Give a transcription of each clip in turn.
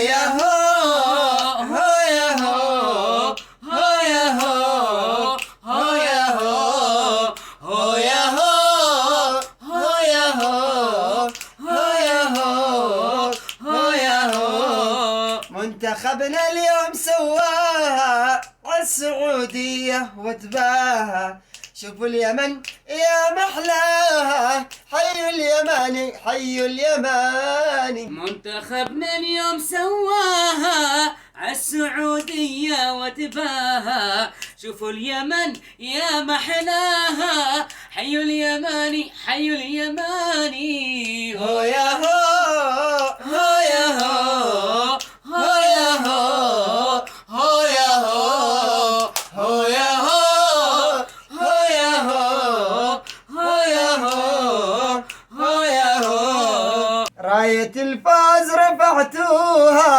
يا هو هو يا هو هو يا هو هو يا هو هو يا هو هو يا هو هو يا هو هو يا هو. منتخبنا اليوم سواها عالسعودية وتباها، شوفوا اليمن يا محلاها، حي اليماني حي اليماني. منتخبنا اليوم سواها عالسعودية وتباها، شوفوا اليمن يا محلاها، حي اليماني حي اليماني. هو يا هو هو يا هو هو يا هو هو يا هو هو يا هو هو يا هو هو يا هو هو يا هو. راية الفوز رفعتوها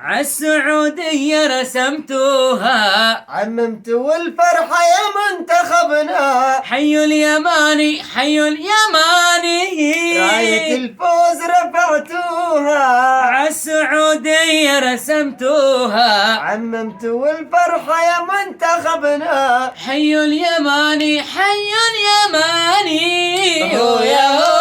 عالسعودية رسمتوها، عممتوا الفرحة يا منتخبنا، حي اليماني حي اليماني. راية الفوز رفعتوها عالسعودية رسمتوها، عممتوا الفرحة يا منتخبنا، حي اليماني حي اليماني. هو يا هو